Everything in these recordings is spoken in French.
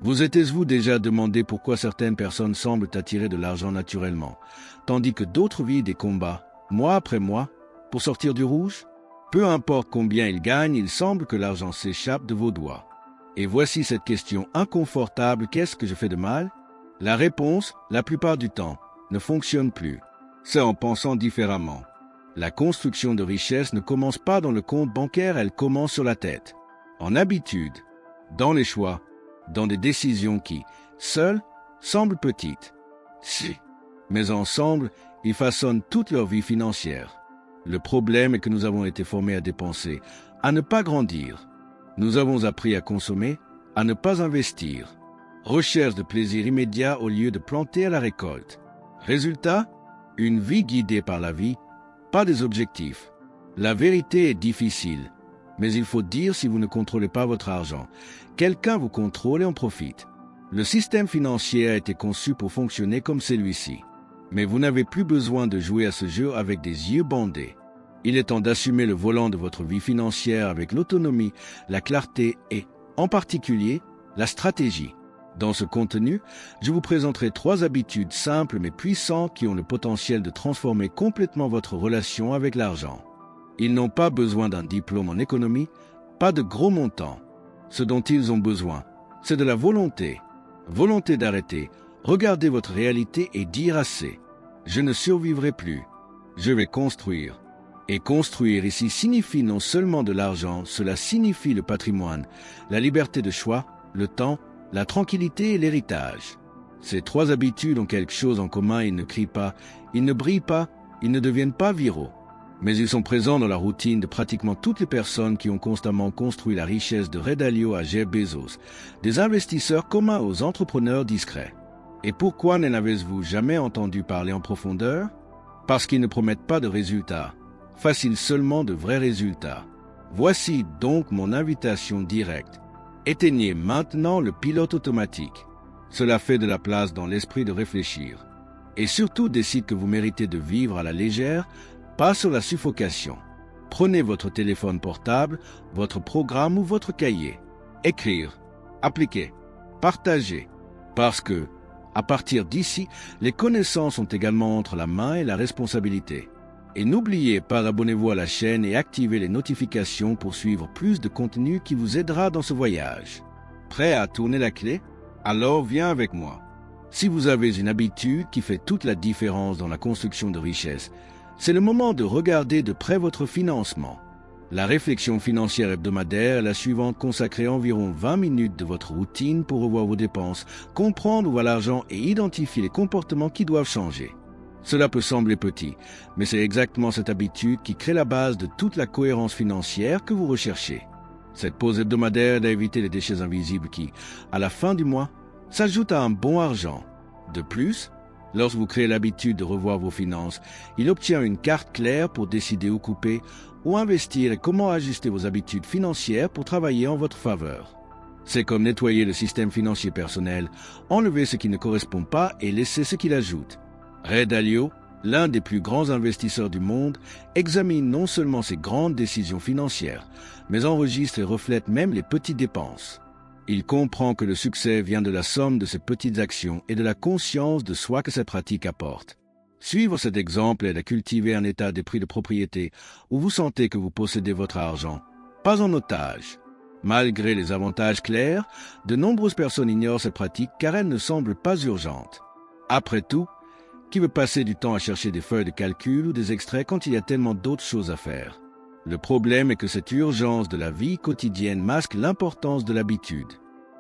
Vous êtes-vous déjà demandé pourquoi certaines personnes semblent attirer de l'argent naturellement, tandis que d'autres vivent des combats, mois après mois, pour sortir du rouge? Peu importe combien ils gagnent, il semble que l'argent s'échappe de vos doigts. Et voici cette question inconfortable: qu'est-ce que je fais de mal? La réponse, la plupart du temps, ne fonctionne plus. C'est en pensant différemment. La construction de richesse ne commence pas dans le compte bancaire, elle commence sur la tête. En habitude, dans les choix, dans des décisions qui, seules, semblent petites. Si. Mais ensemble, ils façonnent toute leur vie financière. Le problème est que nous avons été formés à dépenser, à ne pas grandir. Nous avons appris à consommer, à ne pas investir. Recherche de plaisir immédiat au lieu de planter à la récolte. Résultat, une vie guidée par la vie, pas des objectifs. La vérité est difficile, mais il faut dire si vous ne contrôlez pas votre argent. Quelqu'un vous contrôle et en profite. Le système financier a été conçu pour fonctionner comme celui-ci. Mais vous n'avez plus besoin de jouer à ce jeu avec des yeux bandés. Il est temps d'assumer le volant de votre vie financière avec l'autonomie, la clarté et, en particulier, la stratégie. Dans ce contenu, je vous présenterai 3 habitudes simples mais puissantes qui ont le potentiel de transformer complètement votre relation avec l'argent. Ils n'ont pas besoin d'un diplôme en économie, pas de gros montants. Ce dont ils ont besoin, c'est de la volonté. Volonté d'arrêter, regarder votre réalité et dire assez. Je ne survivrai plus. Je vais construire. Et construire ici signifie non seulement de l'argent, cela signifie le patrimoine, la liberté de choix, le temps, la tranquillité et l'héritage. Ces 3 habitudes ont quelque chose en commun: ils ne crient pas, ils ne brillent pas, ils ne deviennent pas viraux. Mais ils sont présents dans la routine de pratiquement toutes les personnes qui ont constamment construit la richesse de Ray Dalio à Jeff Bezos, des investisseurs communs aux entrepreneurs discrets. Et pourquoi n'en avez-vous jamais entendu parler en profondeur? Parce qu'ils ne promettent pas de résultats, faciles seulement de vrais résultats. Voici donc mon invitation directe. Éteignez maintenant le pilote automatique. Cela fait de la place dans l'esprit de réfléchir. Et surtout décide que vous méritez de vivre à la légère, pas sur la suffocation. Prenez votre téléphone portable, votre programme ou votre cahier. Écrire, appliquer, partager. Parce que, à partir d'ici, les connaissances sont également entre la main et la responsabilité. Et n'oubliez pas d'abonnez-vous à la chaîne et activez les notifications pour suivre plus de contenu qui vous aidera dans ce voyage. Prêt à tourner la clé? Alors viens avec moi. Si vous avez une habitude qui fait toute la différence dans la construction de richesse, c'est le moment de regarder de près votre financement. La réflexion financière hebdomadaire est la suivante: consacrez environ 20 minutes de votre routine pour revoir vos dépenses, comprendre où va l'argent et identifier les comportements qui doivent changer. Cela peut sembler petit, mais c'est exactement cette habitude qui crée la base de toute la cohérence financière que vous recherchez. Cette pause hebdomadaire aide à éviter les déchets invisibles qui, à la fin du mois, s'ajoutent à un bon argent. De plus, lorsque vous créez l'habitude de revoir vos finances, il obtient une carte claire pour décider où couper, où investir et comment ajuster vos habitudes financières pour travailler en votre faveur. C'est comme nettoyer le système financier personnel, enlever ce qui ne correspond pas et laisser ce qui l'ajoute. Ray Dalio, l'un des plus grands investisseurs du monde, examine non seulement ses grandes décisions financières, mais enregistre et reflète même les petites dépenses. Il comprend que le succès vient de la somme de ces petites actions et de la conscience de soi que ces pratiques apportent. Suivre cet exemple aide à cultiver un état d'esprit de propriété où vous sentez que vous possédez votre argent, pas en otage. Malgré les avantages clairs, de nombreuses personnes ignorent cette pratique car elle ne semble pas urgente. Après tout, qui veut passer du temps à chercher des feuilles de calcul ou des extraits quand il y a tellement d'autres choses à faire? Le problème est que cette urgence de la vie quotidienne masque l'importance de l'habitude.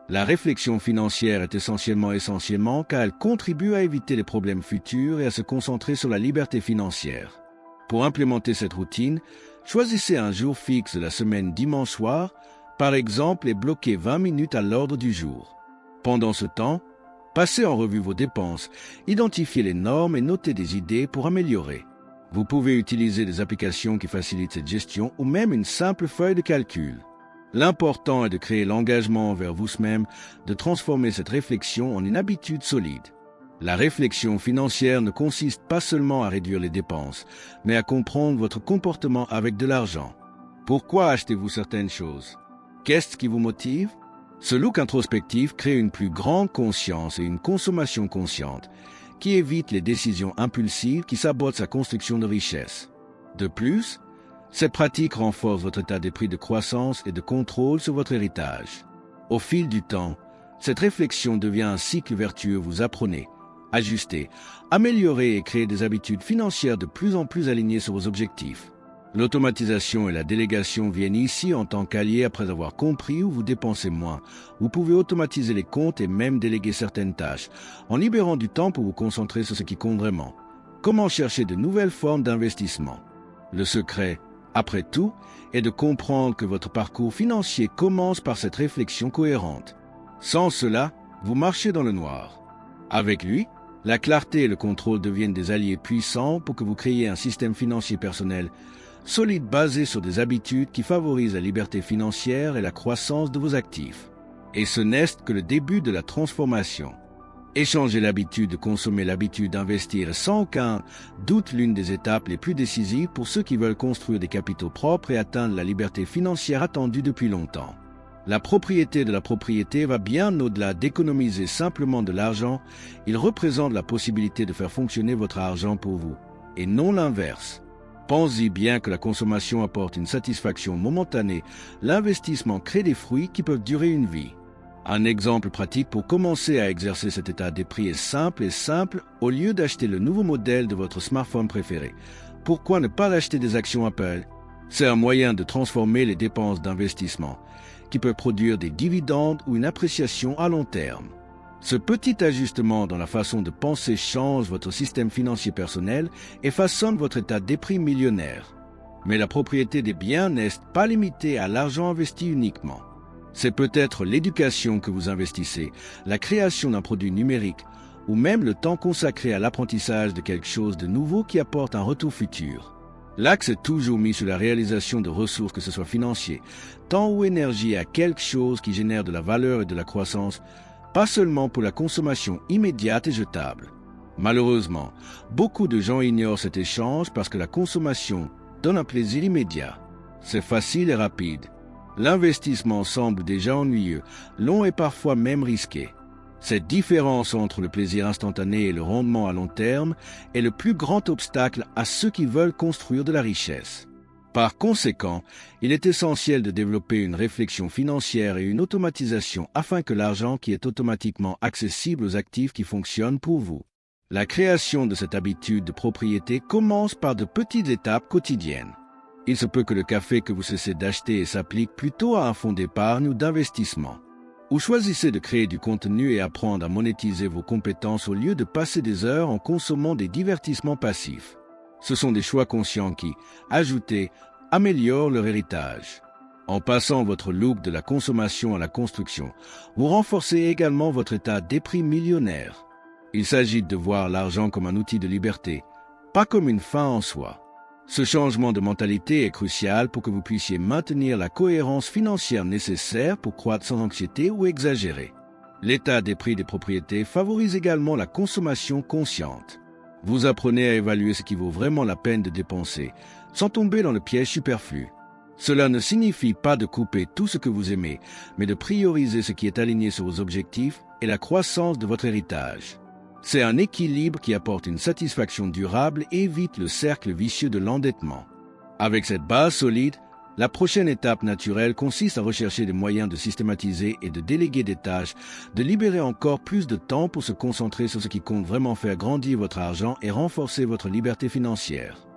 La réflexion financière est essentiellement car elle contribue à éviter les problèmes futurs et à se concentrer sur la liberté financière. Pour implémenter cette routine, choisissez un jour fixe de la semaine dimanche soir, par exemple, et bloquez 20 minutes à l'ordre du jour. Pendant ce temps, passez en revue vos dépenses, identifiez les normes et notez des idées pour améliorer. Vous pouvez utiliser des applications qui facilitent cette gestion ou même une simple feuille de calcul. L'important est de créer l'engagement envers vous-même, de transformer cette réflexion en une habitude solide. La réflexion financière ne consiste pas seulement à réduire les dépenses, mais à comprendre votre comportement avec de l'argent. Pourquoi achetez-vous certaines choses? Qu'est-ce qui vous motive? Ce look introspectif crée une plus grande conscience et une consommation consciente qui évite les décisions impulsives qui sabotent sa construction de richesse. De plus, cette pratique renforce votre état d'esprit de croissance et de contrôle sur votre héritage. Au fil du temps, cette réflexion devient un cycle vertueux. Vous apprenez, ajustez, améliorez et créez des habitudes financières de plus en plus alignées sur vos objectifs. L'automatisation et la délégation viennent ici en tant qu'alliés après avoir compris où vous dépensez moins. Vous pouvez automatiser les comptes et même déléguer certaines tâches, en libérant du temps pour vous concentrer sur ce qui compte vraiment. Comment chercher de nouvelles formes d'investissement? Le secret, après tout, est de comprendre que votre parcours financier commence par cette réflexion cohérente. Sans cela, vous marchez dans le noir. Avec lui, la clarté et le contrôle deviennent des alliés puissants pour que vous créiez un système financier personnel solide basé sur des habitudes qui favorisent la liberté financière et la croissance de vos actifs. Et ce n'est que le début de la transformation. Échanger l'habitude de consommer, l'habitude d'investir est sans aucun doute l'une des étapes les plus décisives pour ceux qui veulent construire des capitaux propres et atteindre la liberté financière attendue depuis longtemps. La propriété de la propriété va bien au-delà d'économiser simplement de l'argent. Il représente la possibilité de faire fonctionner votre argent pour vous, et non l'inverse. Pensez bien que la consommation apporte une satisfaction momentanée. L'investissement crée des fruits qui peuvent durer une vie. Un exemple pratique pour commencer à exercer cet état d'esprit est simple. Au lieu d'acheter le nouveau modèle de votre smartphone préféré, pourquoi ne pas acheter des actions Apple? C'est un moyen de transformer les dépenses d'investissement, qui peut produire des dividendes ou une appréciation à long terme. Ce petit ajustement dans la façon de penser change votre système financier personnel et façonne votre état d'esprit millionnaire. Mais la propriété des biens n'est pas limitée à l'argent investi uniquement. C'est peut-être l'éducation que vous investissez, la création d'un produit numérique, ou même le temps consacré à l'apprentissage de quelque chose de nouveau qui apporte un retour futur. L'axe est toujours mis sur la réalisation de ressources, que ce soit financier, temps ou énergie, à quelque chose qui génère de la valeur et de la croissance, pas seulement pour la consommation immédiate et jetable. Malheureusement, beaucoup de gens ignorent cet échange parce que la consommation donne un plaisir immédiat. C'est facile et rapide. L'investissement semble déjà ennuyeux, long et parfois même risqué. Cette différence entre le plaisir instantané et le rendement à long terme est le plus grand obstacle à ceux qui veulent construire de la richesse. Par conséquent, il est essentiel de développer une réflexion financière et une automatisation afin que l'argent qui est automatiquement accessible aux actifs qui fonctionnent pour vous. La création de cette habitude de propriété commence par de petites étapes quotidiennes. Il se peut que le café que vous cessez d'acheter s'applique plutôt à un fonds d'épargne ou d'investissement. Ou choisissez de créer du contenu et apprendre à monétiser vos compétences au lieu de passer des heures en consommant des divertissements passifs. Ce sont des choix conscients qui, ajoutés, améliorent leur héritage. En passant votre look de la consommation à la construction, vous renforcez également votre état d'esprit millionnaire. Il s'agit de voir l'argent comme un outil de liberté, pas comme une fin en soi. Ce changement de mentalité est crucial pour que vous puissiez maintenir la cohérence financière nécessaire pour croître sans anxiété ou exagérer. L'état d'esprit des propriétés favorise également la consommation consciente. Vous apprenez à évaluer ce qui vaut vraiment la peine de dépenser, sans tomber dans le piège superflu. Cela ne signifie pas de couper tout ce que vous aimez, mais de prioriser ce qui est aligné sur vos objectifs et la croissance de votre héritage. C'est un équilibre qui apporte une satisfaction durable et évite le cercle vicieux de l'endettement. Avec cette base solide, la prochaine étape naturelle consiste à rechercher des moyens de systématiser et de déléguer des tâches, de libérer encore plus de temps pour se concentrer sur ce qui compte vraiment faire grandir votre argent et renforcer votre liberté financière.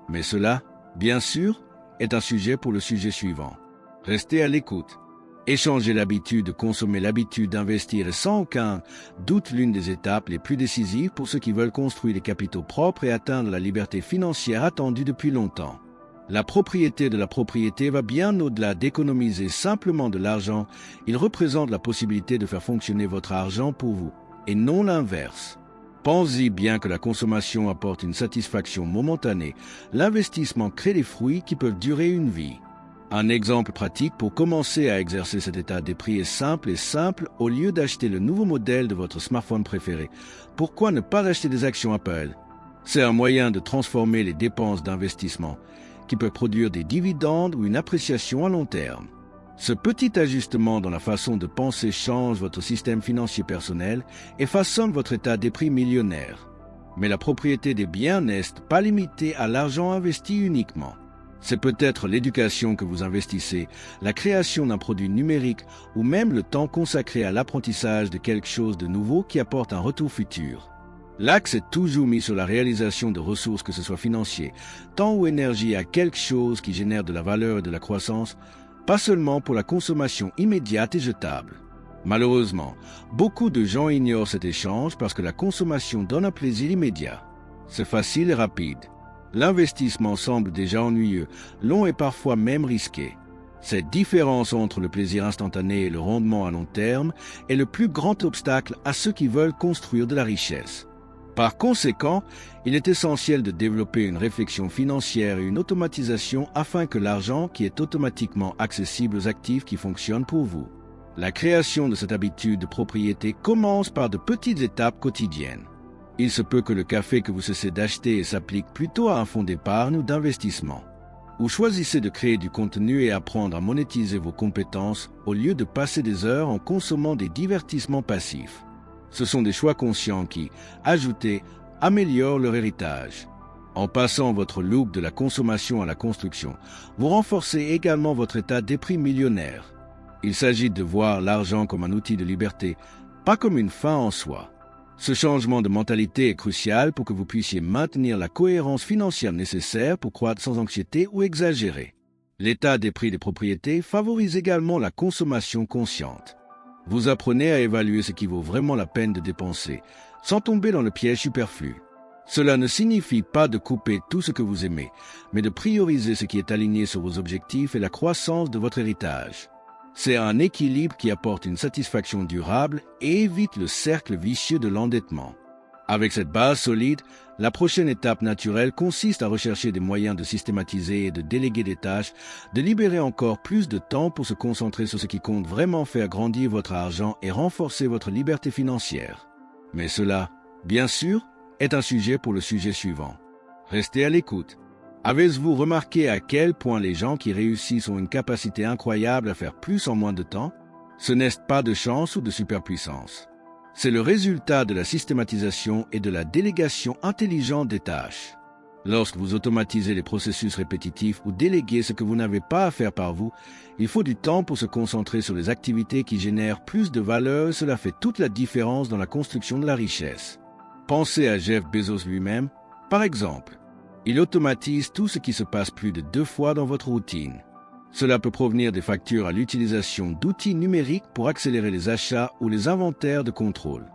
Mais cela, bien sûr, est un sujet pour le sujet suivant. Restez à l'écoute. Échanger l'habitude de consommer, l'habitude d'investir est sans aucun doute l'une des étapes les plus décisives pour ceux qui veulent construire des capitaux propres et atteindre la liberté financière attendue depuis longtemps. La propriété de la propriété va bien au-delà d'économiser simplement de l'argent. Il représente la possibilité de faire fonctionner votre argent pour vous, et non l'inverse. Pensez bien que la consommation apporte une satisfaction momentanée. L'investissement crée des fruits qui peuvent durer une vie. Un exemple pratique pour commencer à exercer cet état d'esprit est simple. Au lieu d'acheter le nouveau modèle de votre smartphone préféré, pourquoi ne pas acheter des actions Apple? C'est un moyen de transformer les dépenses d'investissement qui peut produire des dividendes ou une appréciation à long terme. Ce petit ajustement dans la façon de penser change votre système financier personnel et façonne votre état d'esprit millionnaire. Mais la propriété des biens n'est pas limitée à l'argent investi uniquement. C'est peut-être l'éducation que vous investissez, la création d'un produit numérique ou même le temps consacré à l'apprentissage de quelque chose de nouveau qui apporte un retour futur. L'axe est toujours mis sur la réalisation de ressources, que ce soit financier, temps ou énergie, à quelque chose qui génère de la valeur et de la croissance, pas seulement pour la consommation immédiate et jetable. Malheureusement, beaucoup de gens ignorent cet échange parce que la consommation donne un plaisir immédiat. C'est facile et rapide. L'investissement semble déjà ennuyeux, long et parfois même risqué. Cette différence entre le plaisir instantané et le rendement à long terme est le plus grand obstacle à ceux qui veulent construire de la richesse. Par conséquent, il est essentiel de développer une réflexion financière et une automatisation afin que l'argent qui est automatiquement accessible aux actifs qui fonctionnent pour vous. La création de cette habitude de propriété commence par de petites étapes quotidiennes. Il se peut que le café que vous cessez d'acheter s'applique plutôt à un fonds d'épargne ou d'investissement. Ou choisissez de créer du contenu et apprendre à monétiser vos compétences au lieu de passer des heures en consommant des divertissements passifs. Ce sont des choix conscients qui, ajoutés, améliorent leur héritage. En passant votre loop de la consommation à la construction, vous renforcez également votre état d'esprit millionnaire. Il s'agit de voir l'argent comme un outil de liberté, pas comme une fin en soi. Ce changement de mentalité est crucial pour que vous puissiez maintenir la cohérence financière nécessaire pour croître sans anxiété ou exagérer. L'état des prix des propriétés favorise également la consommation consciente. Vous apprenez à évaluer ce qui vaut vraiment la peine de dépenser, sans tomber dans le piège superflu. Cela ne signifie pas de couper tout ce que vous aimez, mais de prioriser ce qui est aligné sur vos objectifs et la croissance de votre héritage. C'est un équilibre qui apporte une satisfaction durable et évite le cercle vicieux de l'endettement. Avec cette base solide, la prochaine étape naturelle consiste à rechercher des moyens de systématiser et de déléguer des tâches, de libérer encore plus de temps pour se concentrer sur ce qui compte vraiment faire grandir votre argent et renforcer votre liberté financière. Mais cela, bien sûr, est un sujet pour le sujet suivant. Restez à l'écoute. Avez-vous remarqué à quel point les gens qui réussissent ont une capacité incroyable à faire plus en moins de temps? Ce n'est pas de chance ou de superpuissance. C'est le résultat de la systématisation et de la délégation intelligente des tâches. Lorsque vous automatisez les processus répétitifs ou déléguez ce que vous n'avez pas à faire par vous, il faut du temps pour se concentrer sur les activités qui génèrent plus de valeur et cela fait toute la différence dans la construction de la richesse. Pensez à Jeff Bezos lui-même, par exemple. Il automatise tout ce qui se passe plus de 2 fois dans votre routine. Cela peut provenir des factures à l'utilisation d'outils numériques pour accélérer les achats ou les inventaires de contrôle.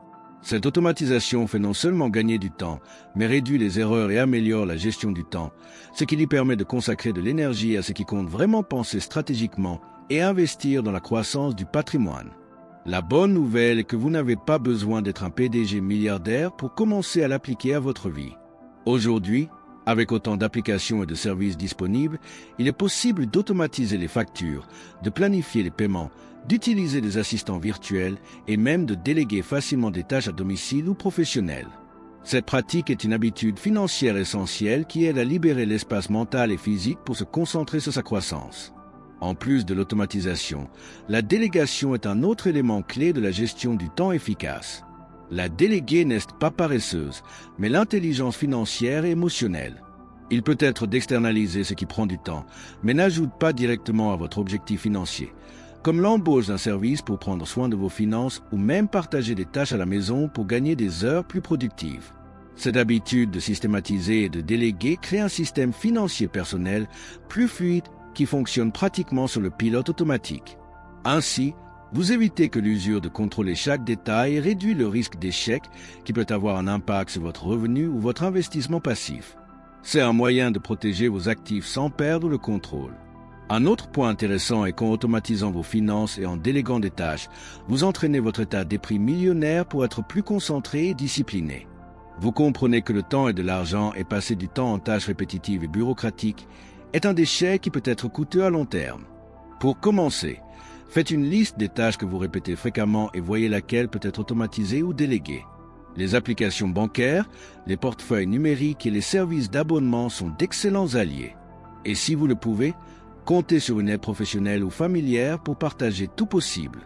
Cette automatisation fait non seulement gagner du temps, mais réduit les erreurs et améliore la gestion du temps, ce qui lui permet de consacrer de l'énergie à ce qui compte vraiment penser stratégiquement et investir dans la croissance du patrimoine. La bonne nouvelle est que vous n'avez pas besoin d'être un PDG milliardaire pour commencer à l'appliquer à votre vie. Aujourd'hui, avec autant d'applications et de services disponibles, il est possible d'automatiser les factures, de planifier les paiements, d'utiliser des assistants virtuels et même de déléguer facilement des tâches à domicile ou professionnelles. Cette pratique est une habitude financière essentielle qui aide à libérer l'espace mental et physique pour se concentrer sur sa croissance. En plus de l'automatisation, la délégation est un autre élément clé de la gestion du temps efficace. La déléguer n'est pas paresseuse, mais l'intelligence financière et émotionnelle. Il peut être d'externaliser ce qui prend du temps, mais n'ajoute pas directement à votre objectif financier, comme l'embauche d'un service pour prendre soin de vos finances ou même partager des tâches à la maison pour gagner des heures plus productives. Cette habitude de systématiser et de déléguer crée un système financier personnel plus fluide qui fonctionne pratiquement sur le pilote automatique. Ainsi, vous évitez que l'usure de contrôler chaque détail réduit le risque d'échec qui peut avoir un impact sur votre revenu ou votre investissement passif. C'est un moyen de protéger vos actifs sans perdre le contrôle. Un autre point intéressant est qu'en automatisant vos finances et en déléguant des tâches, vous entraînez votre état d'esprit millionnaire pour être plus concentré et discipliné. Vous comprenez que le temps est de l'argent et passer du temps en tâches répétitives et bureaucratiques est un déchet qui peut être coûteux à long terme. Pour commencer, faites une liste des tâches que vous répétez fréquemment et voyez laquelle peut être automatisée ou déléguée. Les applications bancaires, les portefeuilles numériques et les services d'abonnement sont d'excellents alliés. Et si vous le pouvez, Comptez sur une aide professionnelle ou familière pour partager tout possible.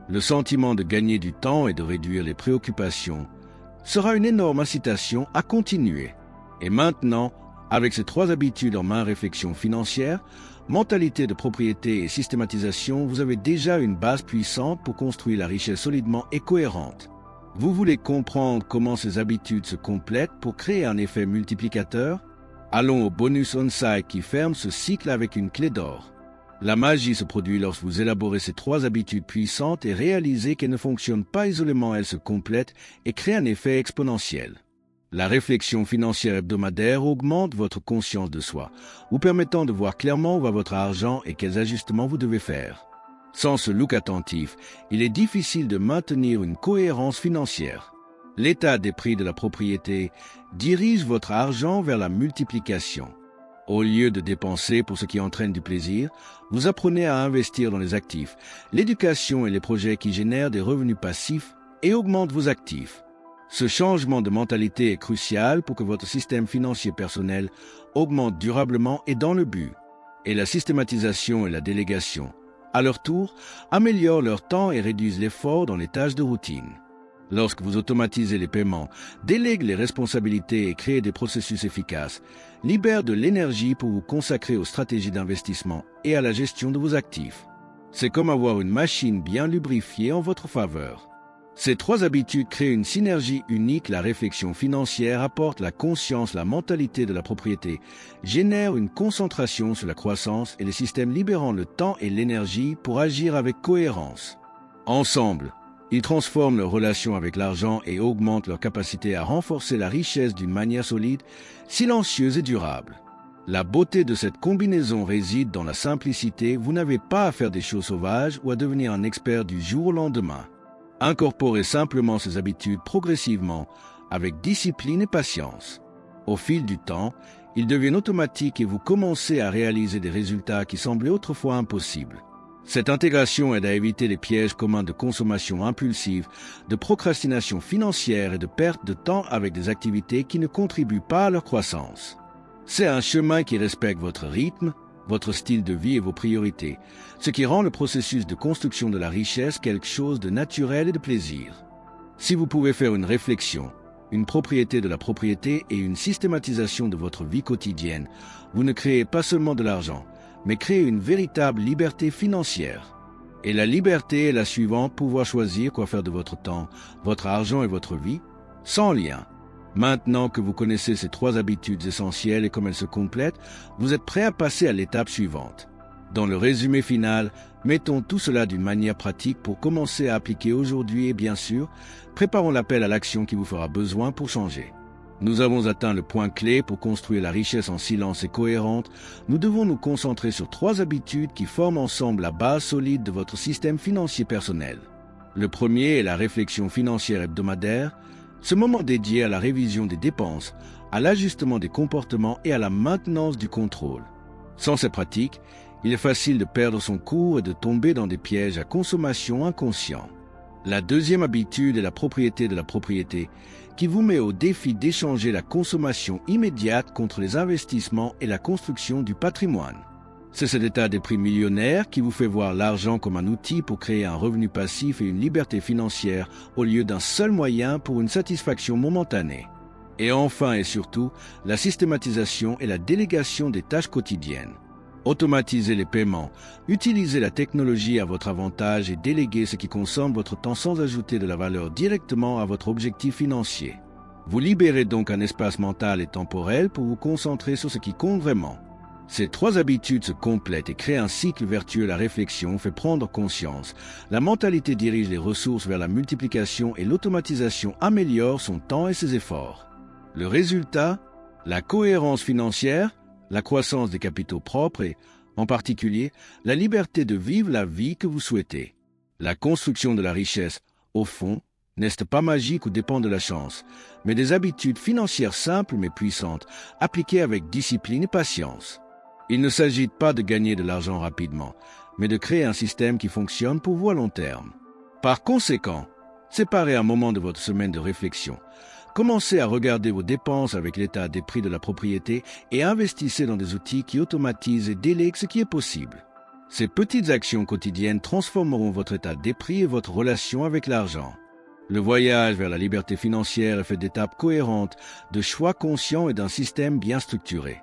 Le sentiment de gagner du temps et de réduire les préoccupations sera une énorme incitation à continuer. Et maintenant, avec ces 3 habitudes en main, réflexion financière, mentalité de propriété et systématisation, vous avez déjà une base puissante pour construire la richesse solidement et cohérente. Vous voulez comprendre comment ces habitudes se complètent pour créer un effet multiplicateur? Allons au bonus on-site qui ferme ce cycle avec une clé d'or. La magie se produit lorsque vous élaborez ces 3 habitudes puissantes et réalisez qu'elles ne fonctionnent pas isolément, elles se complètent et créent un effet exponentiel. La réflexion financière hebdomadaire augmente votre conscience de soi, vous permettant de voir clairement où va votre argent et quels ajustements vous devez faire. Sans ce look attentif, il est difficile de maintenir une cohérence financière. L'état des prix de la propriété dirige votre argent vers la multiplication. Au lieu de dépenser pour ce qui entraîne du plaisir, vous apprenez à investir dans les actifs, l'éducation et les projets qui génèrent des revenus passifs et augmentent vos actifs. Ce changement de mentalité est crucial pour que votre système financier personnel augmente durablement et dans le but. Et la systématisation et la délégation, à leur tour, améliorent leur temps et réduisent l'effort dans les tâches de routine. Lorsque vous automatisez les paiements, déléguez les responsabilités et créez des processus efficaces, libère de l'énergie pour vous consacrer aux stratégies d'investissement et à la gestion de vos actifs. C'est comme avoir une machine bien lubrifiée en votre faveur. Ces 3 habitudes créent une synergie unique. La réflexion financière apporte la conscience, la mentalité de la propriété, génère une concentration sur la croissance et les systèmes libérant le temps et l'énergie pour agir avec cohérence. Ensemble, ils transforment leurs relations avec l'argent et augmentent leur capacité à renforcer la richesse d'une manière solide, silencieuse et durable. La beauté de cette combinaison réside dans la simplicité. Vous n'avez pas à faire des choses sauvages ou à devenir un expert du jour au lendemain. Incorporez simplement ces habitudes progressivement, avec discipline et patience. Au fil du temps, ils deviennent automatiques et vous commencez à réaliser des résultats qui semblaient autrefois impossibles. Cette intégration aide à éviter les pièges communs de consommation impulsive, de procrastination financière et de perte de temps avec des activités qui ne contribuent pas à leur croissance. C'est un chemin qui respecte votre rythme, votre style de vie et vos priorités, ce qui rend le processus de construction de la richesse quelque chose de naturel et de plaisir. Si vous pouvez faire une réflexion, une propriété de la propriété et une systématisation de votre vie quotidienne, vous ne créez pas seulement de l'argent, mais créez une véritable liberté financière. Et la liberté est la suivante: pouvoir choisir quoi faire de votre temps, votre argent et votre vie, sans lien. Maintenant que vous connaissez ces 3 habitudes essentielles et comme elles se complètent, vous êtes prêt à passer à l'étape suivante. Dans le résumé final, mettons tout cela d'une manière pratique pour commencer à appliquer aujourd'hui et bien sûr, préparons l'appel à l'action qui vous fera besoin pour changer. Nous avons atteint le point clé pour construire la richesse en silence et cohérente. Nous devons nous concentrer sur 3 habitudes qui forment ensemble la base solide de votre système financier personnel. Le premier est la réflexion financière hebdomadaire, ce moment dédié à la révision des dépenses, à l'ajustement des comportements et à la maintenance du contrôle. Sans ces pratiques, il est facile de perdre son cours et de tomber dans des pièges à consommation inconscients. La deuxième habitude est la propriété de la propriété, qui vous met au défi d'échanger la consommation immédiate contre les investissements et la construction du patrimoine. C'est cet état d'esprit millionnaire qui vous fait voir l'argent comme un outil pour créer un revenu passif et une liberté financière au lieu d'un seul moyen pour une satisfaction momentanée. Et enfin et surtout, la systématisation et la délégation des tâches quotidiennes. Automatisez les paiements, utilisez la technologie à votre avantage et déléguez ce qui consomme votre temps sans ajouter de la valeur directement à votre objectif financier. Vous libérez donc un espace mental et temporel pour vous concentrer sur ce qui compte vraiment. Ces 3 habitudes se complètent et créent un cycle vertueux. La réflexion fait prendre conscience. La mentalité dirige les ressources vers la multiplication et l'automatisation améliore son temps et ses efforts. Le résultat, la cohérence financière, la croissance des capitaux propres et, en particulier, la liberté de vivre la vie que vous souhaitez. La construction de la richesse, au fond, n'est pas magique ou dépend de la chance, mais des habitudes financières simples mais puissantes, appliquées avec discipline et patience. Il ne s'agit pas de gagner de l'argent rapidement, mais de créer un système qui fonctionne pour vous à long terme. Par conséquent, séparez un moment de votre semaine de réflexion. Commencez à regarder vos dépenses avec l'état des prix de la propriété et investissez dans des outils qui automatisent et délèguent ce qui est possible. Ces petites actions quotidiennes transformeront votre état d'esprit et votre relation avec l'argent. Le voyage vers la liberté financière est fait d'étapes cohérentes, de choix conscients et d'un système bien structuré.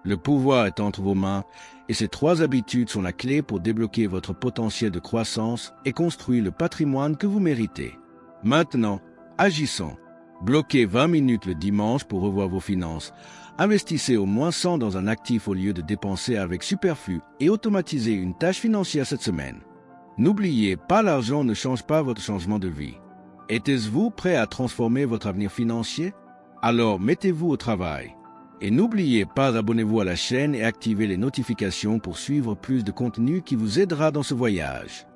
Le pouvoir est entre vos mains et ces 3 habitudes sont la clé pour débloquer votre potentiel de croissance et construire le patrimoine que vous méritez. Maintenant, agissons. Bloquez 20 minutes le dimanche pour revoir vos finances. Investissez au moins 100 dans un actif au lieu de dépenser avec superflu et automatisez une tâche financière cette semaine. N'oubliez pas, l'argent ne change pas votre changement de vie. Êtes-vous prêt à transformer votre avenir financier? Alors mettez-vous au travail. Et n'oubliez pas, abonnez-vous à la chaîne et activez les notifications pour suivre plus de contenu qui vous aidera dans ce voyage.